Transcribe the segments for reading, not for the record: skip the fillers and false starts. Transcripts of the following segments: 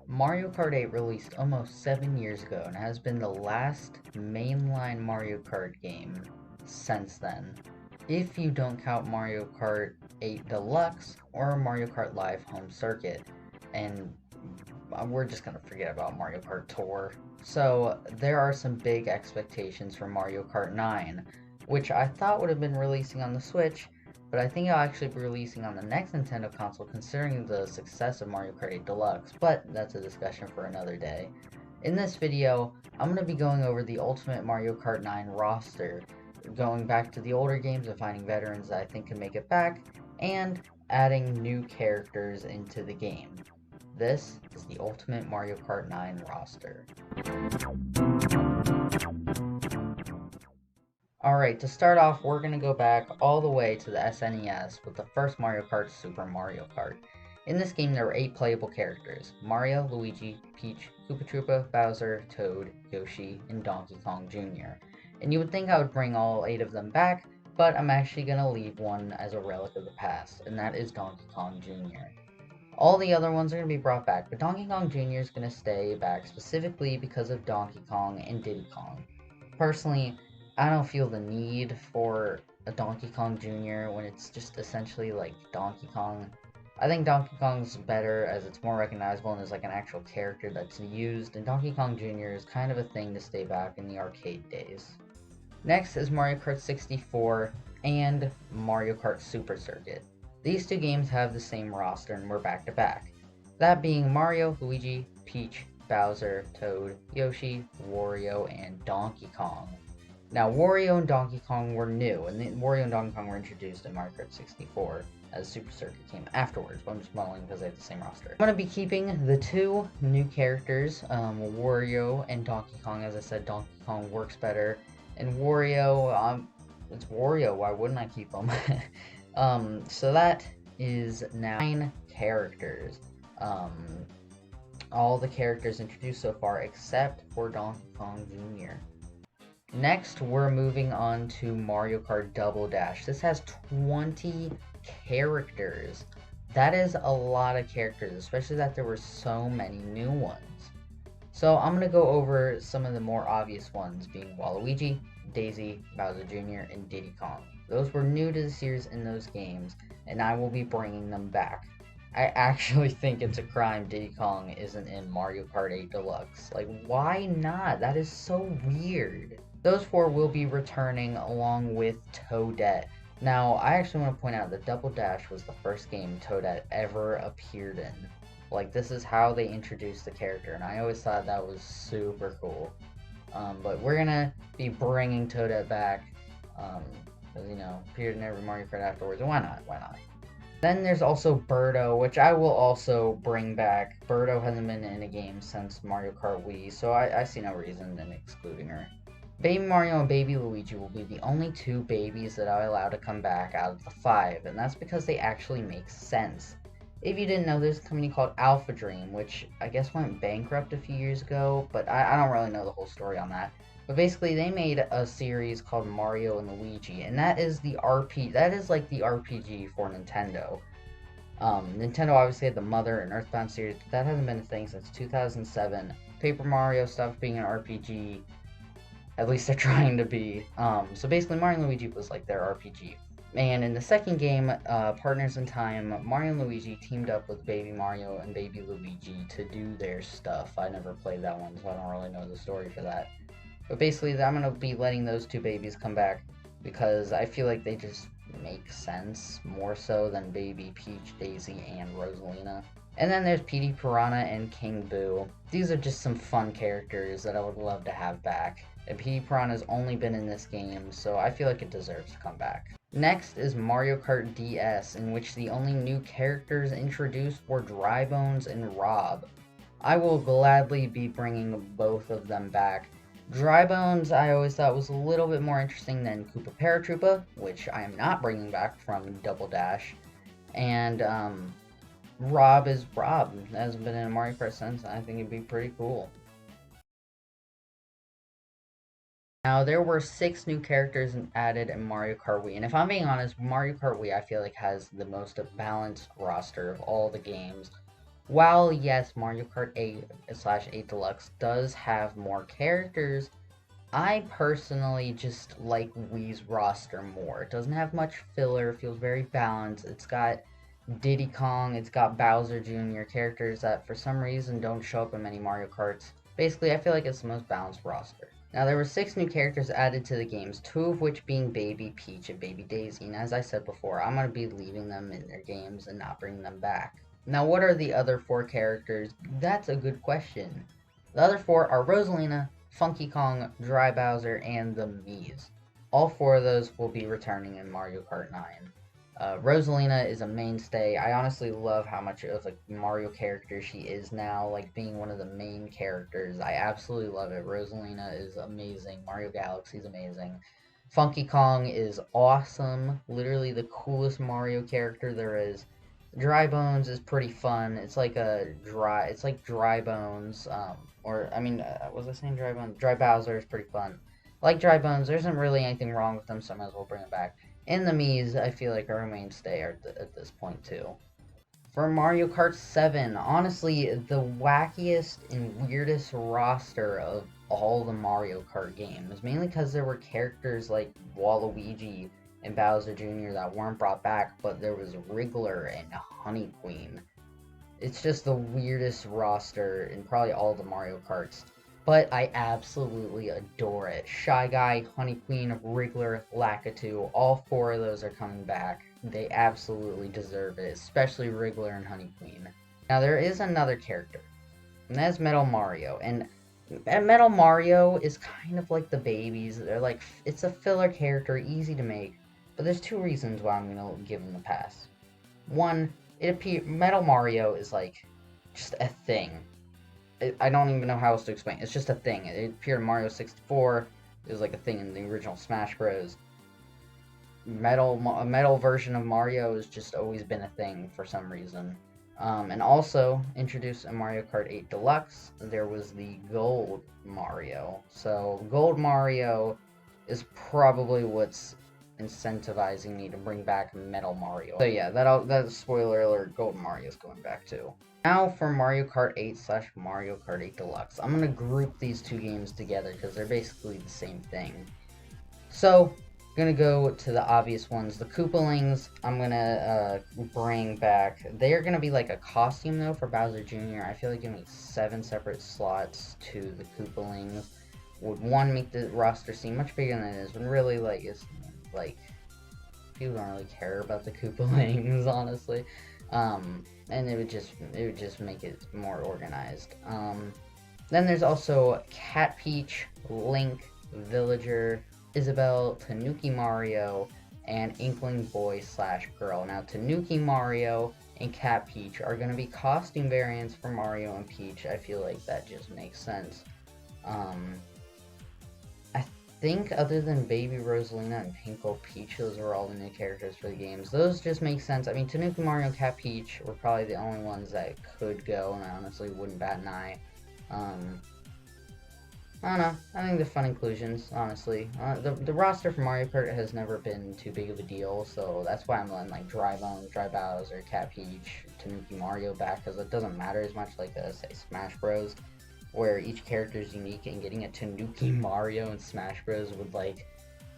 Mario Kart 8 released almost 7 years ago and has been the last mainline Mario Kart game since then. If you don't count Mario Kart 8 Deluxe or Mario Kart Live Home Circuit. And we're just gonna forget about Mario Kart Tour. So there are some big expectations for Mario Kart 9, which I thought would have been releasing on the Switch, but I think it'll actually be releasing on the next Nintendo console considering the success of Mario Kart 8 Deluxe, but that's a discussion for another day. In this video, I'm going to be going over the Ultimate Mario Kart 9 roster, going back to the older games and finding veterans that I think can make it back, and adding new characters into the game. This is the Ultimate Mario Kart 9 roster. Alright, to start off, we're going to go back all the way to the SNES with the first Mario Kart, Super Mario Kart. In this game, there were 8 playable characters: Mario, Luigi, Peach, Koopa Troopa, Bowser, Toad, Yoshi, and Donkey Kong Jr. And you would think I would bring all 8 of them back, but I'm actually going to leave one as a relic of the past, and that is Donkey Kong Jr. All the other ones are going to be brought back, but Donkey Kong Jr. is going to stay back specifically because of Donkey Kong and Diddy Kong. Personally, I don't feel the need for a Donkey Kong Jr. when it's just essentially like Donkey Kong. I think Donkey Kong's better as it's more recognizable and is like an actual character that's used, and Donkey Kong Jr. is kind of a thing to stay back in the arcade days. Next is Mario Kart 64 and Mario Kart Super Circuit. These two games have the same roster and were back to back. That being Mario, Luigi, Peach, Bowser, Toad, Yoshi, Wario, and Donkey Kong. Now, Wario and Donkey Kong were new, and Wario and Donkey Kong were introduced in Mario Kart 64, as Super Circuit came afterwards, but I'm just muddling because they have the same roster. I'm going to be keeping the 2 new characters, Wario and Donkey Kong. As I said, Donkey Kong works better, and Wario, it's Wario, why wouldn't I keep him? So that is now 9 characters. All the characters introduced so far except for Donkey Kong Jr. Next, we're moving on to Mario Kart Double Dash. This has 20 characters. That is a lot of characters, especially that there were so many new ones. So I'm going to go over some of the more obvious ones, being Waluigi, Daisy, Bowser Jr., and Diddy Kong. Those were new to the series in those games, and I will be bringing them back. I actually think it's a crime Diddy Kong isn't in Mario Kart 8 Deluxe. Like, why not? That is so weird. Those 4 will be returning along with Toadette. Now, I actually want to point out that Double Dash was the first game Toadette ever appeared in. Like, this is how they introduced the character, and I always thought that was super cool. But we're gonna be bringing Toadette back, because, you know, appeared in every Mario Kart afterwards, and why not? Why not? Then there's also Birdo, which I will also bring back. Birdo hasn't been in a game since Mario Kart Wii, so I see no reason in excluding her. Baby Mario and Baby Luigi will be the only 2 babies that I allow to come back out of the 5, and that's because they actually make sense. If you didn't know, there's a company called Alpha Dream, which I guess went bankrupt a few years ago, but I don't really know the whole story on that. But basically, they made a series called Mario and Luigi, and that is like the RPG for Nintendo. Nintendo obviously had the Mother and Earthbound series, but that hasn't been a thing since 2007. Paper Mario stopped being an RPG. At least they're trying to be. So basically, Mario and Luigi was like their RPG. And in the second game, Partners in Time, Mario and Luigi teamed up with Baby Mario and Baby Luigi to do their stuff. I never played that one, so I don't really know the story for that. But basically, I'm going to be letting those 2 babies come back because I feel like they just make sense more so than Baby Peach, Daisy, and Rosalina. And then there's Petey Piranha and King Boo. These are just some fun characters that I would love to have back. And Petey Piranha's only been in this game, so I feel like it deserves to come back. Next is Mario Kart DS, in which the only new characters introduced were Drybones and Rob. I will gladly be bringing both of them back. Drybones I always thought was a little bit more interesting than Koopa Paratroopa, which I am not bringing back from Double Dash. And Rob is Rob. Hasn't been in a Mario Kart since. I think it'd be pretty cool. Now, there were 6 new characters added in Mario Kart Wii, and if I'm being honest, Mario Kart Wii I feel like has the most balanced roster of all the games. While yes, Mario Kart 8/8 Deluxe does have more characters, I personally just like Wii's roster more. It doesn't have much filler, feels very balanced. It's got Diddy Kong, it's got Bowser Jr., characters that for some reason don't show up in many Mario Karts. Basically, I feel like it's the most balanced roster. Now, there were 6 new characters added to the games, 2 of which being Baby Peach and Baby Daisy, and as I said before, I'm going to be leaving them in their games and not bringing them back. Now, what are the other 4 characters? That's a good question. The other 4 are Rosalina, Funky Kong, Dry Bowser, and the Mii's. All 4 of those will be returning in Mario Kart 9. Rosalina is a mainstay. I honestly love how much of a Mario character she is now, like being one of the main characters. I absolutely love it. Rosalina is amazing. Mario Galaxy is amazing. Funky Kong is awesome. Literally the coolest Mario character there is. Dry Bones is pretty fun. It's like Dry Bones. Was I saying Dry Bones? Dry Bowser is pretty fun. I like Dry Bones. There isn't really anything wrong with them, so I might as well bring them back. And the Mii's, I feel like, are a mainstay at this point, too. For Mario Kart 7, honestly, the wackiest and weirdest roster of all the Mario Kart games. Mainly because there were characters like Waluigi and Bowser Jr. that weren't brought back, but there was Wriggler and Honey Queen. It's just the weirdest roster in probably all the Mario Karts. But I absolutely adore it. Shy Guy, Honey Queen, Wriggler, Lakitu, all 4 of those are coming back. They absolutely deserve it, especially Wriggler and Honey Queen. Now there is another character, and that's Metal Mario. And Metal Mario is kind of like the babies. They're like, it's a filler character, easy to make. But there's 2 reasons why I'm going to give him the pass. One, Metal Mario is like just a thing. I don't even know how else to explain. It's just a thing. It appeared in Mario 64. It was like a thing in the original Smash Bros. A metal version of Mario has just always been a thing for some reason. And also introduced in Mario Kart 8 Deluxe, there was the Gold Mario. So Gold Mario is probably what's incentivizing me to bring back Metal Mario. So yeah, that's spoiler alert. Gold Mario is going back too. Now for Mario Kart 8/Mario Kart 8 Deluxe. I'm going to group these 2 games together because they're basically the same thing. So, I'm going to go to the obvious ones. The Koopalings, I'm going to bring back. They're going to be like a costume though for Bowser Jr. I feel like giving 7 separate slots to the Koopalings would, one, make the roster seem much bigger than it is, when really, like, it's like, people don't really care about the Koopalings, honestly. And it would just make it more organized. Then there's also Cat Peach, Link, Villager, Isabelle, Tanuki Mario, and Inkling Boy/Girl. Now, Tanuki Mario and Cat Peach are going to be costume variants for Mario and Peach. I feel like that just makes sense. I think other than Baby Rosalina and Pinko Peach, those are all the new characters for the games. Those just make sense. I mean, Tanuki Mario and Cat Peach were probably the only ones that could go, and I honestly wouldn't bat an eye. I don't know. I think they're fun inclusions, honestly. The roster for Mario Kart has never been too big of a deal, so that's why I'm letting like Dry Bones, Dry Bowser, Cat Peach, Tanuki Mario back, because it doesn't matter as much like, say, Smash Bros., where each character is unique, and getting a Tanuki Mario in Smash Bros. Would, like,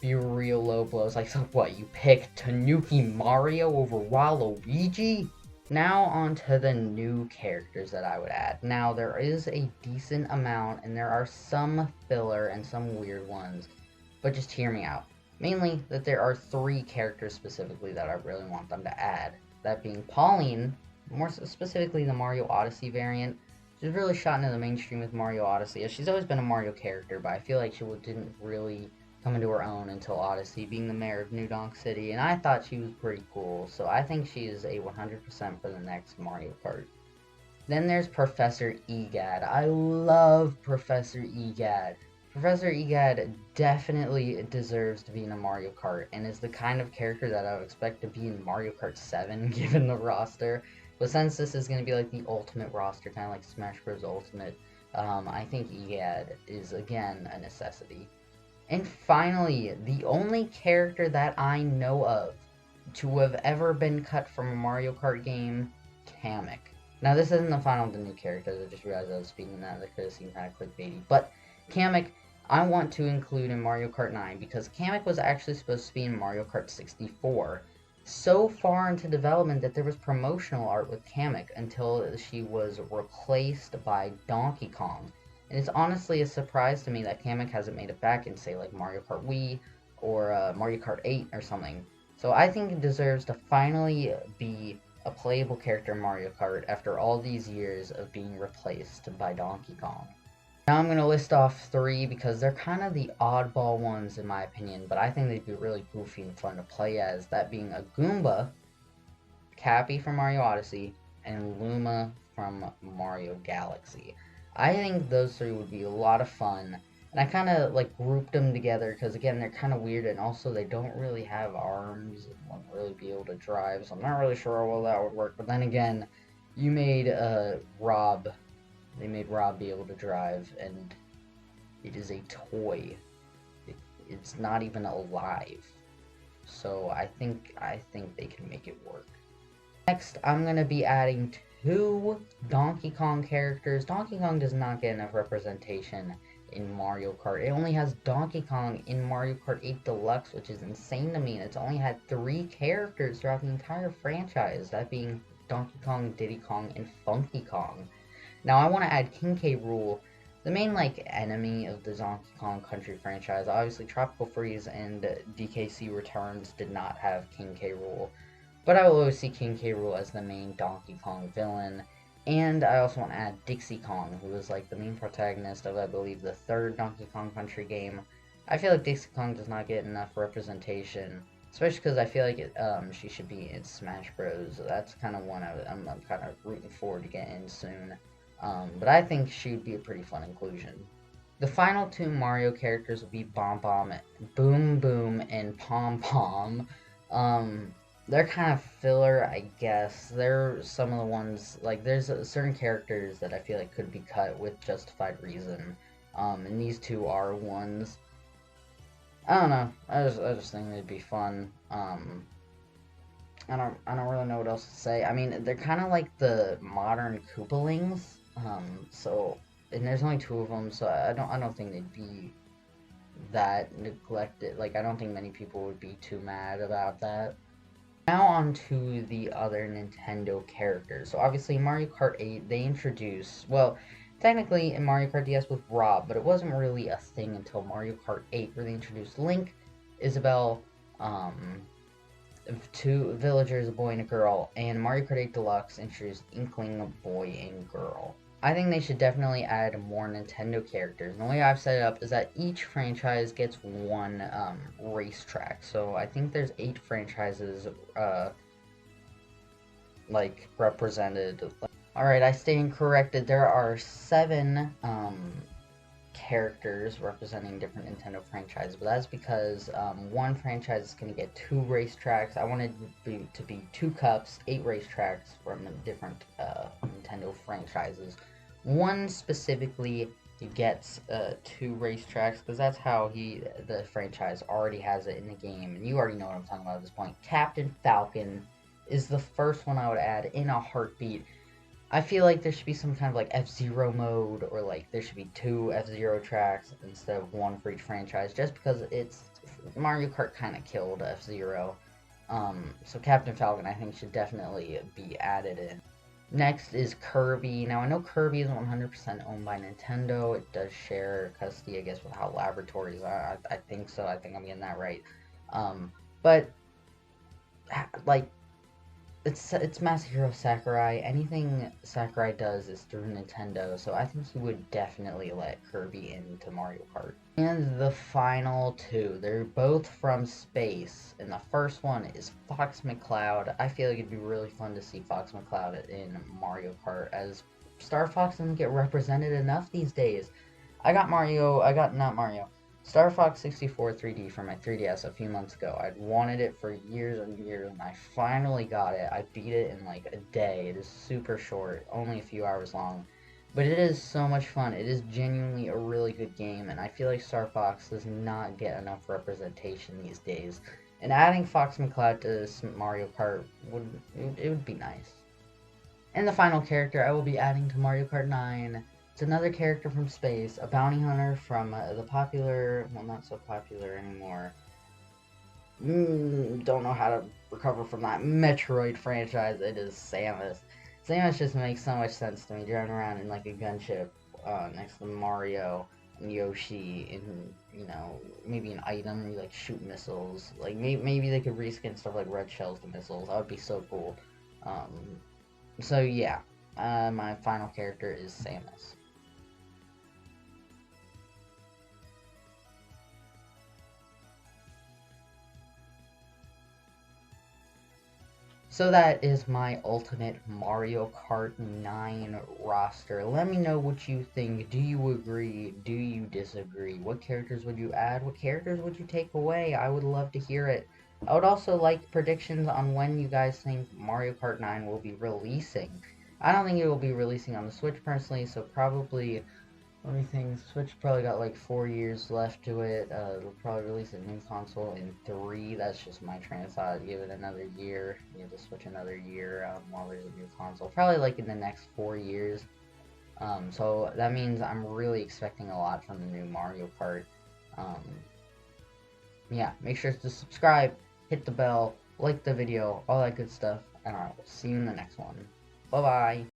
be real low blows. Like, so what, you pick Tanuki Mario over Waluigi? Now on to the new characters that I would add. Now, there is a decent amount, and there are some filler and some weird ones, but just hear me out. Mainly, that there are 3 characters specifically that I really want them to add. That being Pauline, more specifically the Mario Odyssey variant. She's really shot into the mainstream with Mario Odyssey. She's always been a Mario character, but I feel like she didn't really come into her own until Odyssey, being the mayor of New Donk City, and I thought she was pretty cool, so I think she is a 100% for the next Mario Kart. Then there's Professor Egad. I love Professor Egad. Professor Egad definitely deserves to be in a Mario Kart, and is the kind of character that I would expect to be in Mario Kart 7, given the roster. But since this is going to be like the ultimate roster, kind of like Smash Bros. Ultimate, I think Egad is, again, a necessity. And finally, the only character that I know of to have ever been cut from a Mario Kart game, Kamik. Now, this isn't the final of the new characters. I just realized I was speaking that. That could have seemed kind of clickbaity. But Kamik, I want to include in Mario Kart 9 because Kamik was actually supposed to be in Mario Kart 64. So far into development that there was promotional art with Kamik until she was replaced by Donkey Kong. And it's honestly a surprise to me that Kamik hasn't made it back in, say, like Mario Kart Wii or Mario Kart 8 or something. So I think it deserves to finally be a playable character in Mario Kart after all these years of being replaced by Donkey Kong. Now I'm going to list off 3 because they're kind of the oddball ones in my opinion, but I think they'd be really goofy and fun to play as, that being a Goomba, Cappy from Mario Odyssey, and Luma from Mario Galaxy. I think those 3 would be a lot of fun, and I kind of like grouped them together because again they're kind of weird, and also they don't really have arms and won't really be able to drive, so I'm not really sure how well that would work. But then again, you made Rob, they made Rob be able to drive, and it is a toy. It's not even alive, so I think they can make it work. Next, I'm gonna be adding 2 Donkey Kong characters. Donkey Kong does not get enough representation in Mario Kart. It only has Donkey Kong in Mario Kart 8 Deluxe, which is insane to me, and it's only had 3 characters throughout the entire franchise, that being Donkey Kong, Diddy Kong, and Funky Kong. Now I want to add King K. Rool, the main enemy of the Donkey Kong Country franchise. Obviously Tropical Freeze and DKC Returns did not have King K. Rool, but I will always see King K. Rool as the main Donkey Kong villain. And I also want to add Dixie Kong, who is the main protagonist of, I believe, the 3rd Donkey Kong Country game. I feel like Dixie Kong does not get enough representation, especially because I feel like she should be in Smash Bros. That's kind of one I'm kind of rooting forward to get in soon. But I think she would be a pretty fun inclusion. The final 2 Mario characters will be Bomb Bomb, Boom Boom, and Pom Pom. They're kind of filler, I guess. They're some of the ones, there's certain characters that I feel like could be cut with justified reason. And these 2 are ones. I don't know. I just think they'd be fun. I don't really know what else to say. I mean, they're kind of like the modern Koopalings. And there's only 2 of them, so I don't think they'd be that neglected. I don't think many people would be too mad about that. Now on to the other Nintendo characters. So obviously Mario Kart 8, they introduced, well, technically in Mario Kart DS with Rob, but it wasn't really a thing until Mario Kart 8 where they introduced Link, Isabelle, 2 villagers, a boy and a girl, and Mario Kart 8 Deluxe introduced Inkling, a boy and girl. I think they should definitely add more Nintendo characters. And the way I've set it up is that each franchise gets 1 racetrack. So I think there's 8 franchises represented. Alright, I stand corrected. There are 7 characters representing different Nintendo franchises, but that's because 1 franchise is going to get 2 racetracks. I wanted to be 2 cups, 8 racetracks from different Nintendo franchises. 1 specifically gets 2 racetracks because that's how the franchise already has it in the game, and you already know what I'm talking about at this point. Captain Falcon is the first one I would add in a heartbeat. I feel like there should be some kind of F-Zero mode, or there should be 2 F-Zero tracks instead of 1 for each franchise, just because Mario Kart kind of killed F-Zero. So Captain Falcon I think should definitely be added in. Next is Kirby. Now I know Kirby isn't 100% owned by Nintendo. It does share custody, I guess, with HAL Laboratories. I think so. I think I'm getting that right. But it's Masahiro Sakurai. Anything Sakurai does is through Nintendo, so I think he would definitely let Kirby into Mario Kart. And the final 2, they're both from space, and the first one is Fox Mccloud. I feel like it'd be really fun to see Fox Mccloud in Mario Kart, as Star Fox doesn't get represented enough these days. Star Fox 64 3D for my 3DS a few months ago. I'd wanted it for years and years, and I finally got it. I beat it in a day. It is super short, only a few hours long. But it is so much fun. It is genuinely a really good game, and I feel like Star Fox does not get enough representation these days. And adding Fox Mccloud to Mario Kart would be nice. And the final character I will be adding to Mario Kart 9. It's another character from space, a bounty hunter from the popular, well, not so popular anymore. Don't know how to recover from that Metroid franchise. It is Samus. Samus just makes so much sense to me, driving around in like a gunship next to Mario and Yoshi, and maybe an item you like shoot missiles. Like maybe they could reskin stuff like red shells to missiles. That would be so cool. So yeah, my final character is Samus. So that is my ultimate Mario Kart 9 roster. Let me know what you think. Do you agree? Do you disagree? What characters would you add? What characters would you take away? I would love to hear it. I would also like predictions on when you guys think Mario Kart 9 will be releasing. I don't think it will be releasing on the Switch personally, so probably, let me think, Switch probably got like 4 years left to it. They'll probably release a new console in 3. That's just my train of thought. Give it another year. You have to Switch another year while there's a new console. Probably like in the next 4 years. So that means I'm really expecting a lot from the new Mario Kart. Yeah, make sure to subscribe, hit the bell, like the video, all that good stuff, and I'll see you in the next one. Bye-bye.